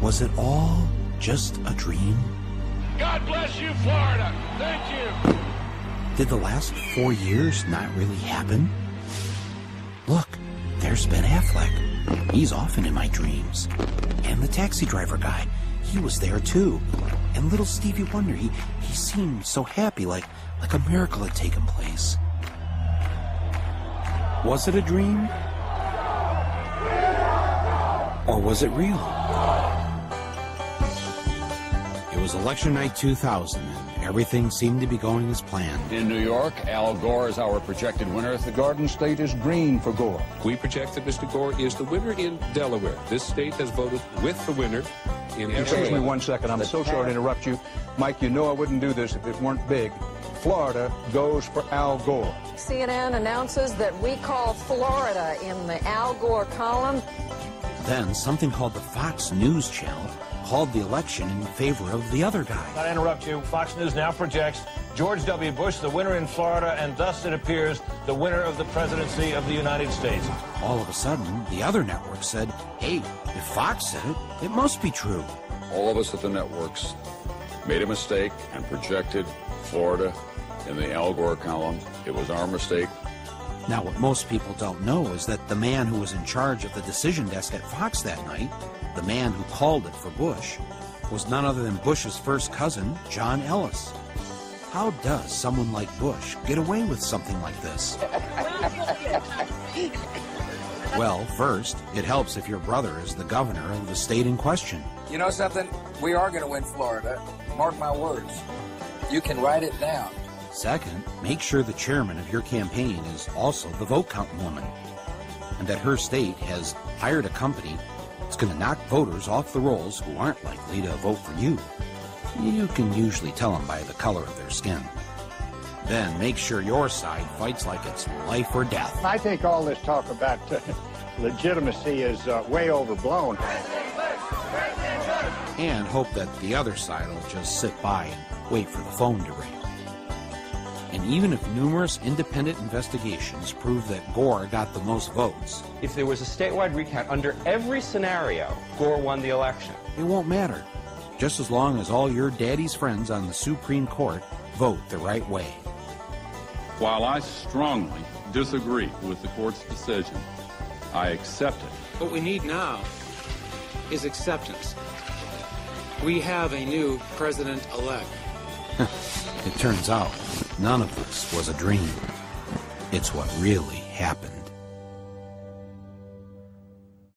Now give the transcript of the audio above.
Was it all just a dream? God bless you, Florida. Thank you. Did the last 4 years not really happen? Look, there's Ben Affleck. He's often in my dreams. And the taxi driver guy, he was there too. And little Stevie Wonder, he seemed so happy, like a miracle had taken place. Was it a dream? Or was it real? It was election night 2000, and everything seemed to be going as planned. In New York, Al Gore is our projected winner. The Garden State is green for Gore. We project that Mr. Gore is the winner in Delaware. This state has voted with the winner in Excuse me 1 second. I'm so sorry to interrupt you. Mike, you know I wouldn't do this if it weren't big. Florida goes for Al Gore. CNN announces that we call Florida in the Al Gore column. Then something called the Fox News Channel called the election in favor of the other guy. Not to interrupt you, Fox News now projects George W. Bush the winner in Florida, and thus it appears the winner of the presidency of the United States. All of a sudden, the other network said, hey, if Fox said it, it must be true. All of us at the networks made a mistake and projected Florida in the Al Gore column. It was our mistake. Now, what most people don't know is that the man who was in charge of the decision desk at Fox that night, the man who called it for Bush, was none other than Bush's first cousin, John Ellis. How does someone like Bush get away with something like this? Well, first, it helps if your brother is the governor of the state in question. You know something? We are going to win Florida. Mark my words. You can write it down. Second, make sure the chairman of your campaign is also the vote-counting woman, and that her state has hired a company that's going to knock voters off the rolls who aren't likely to vote for you. You can usually tell them by the color of their skin. Then make sure your side fights like it's life or death. I think all this talk about legitimacy is way overblown. And hope that the other side will just sit by and wait for the phone to ring. And even if numerous independent investigations prove that Gore got the most votes, if there was a statewide recount under every scenario, Gore won the election. It won't matter, just as long as all your daddy's friends on the Supreme Court vote the right way. While I strongly disagree with the court's decision, I accept it. What we need now is acceptance. We have a new president-elect. It turns out none of this was a dream. It's what really happened.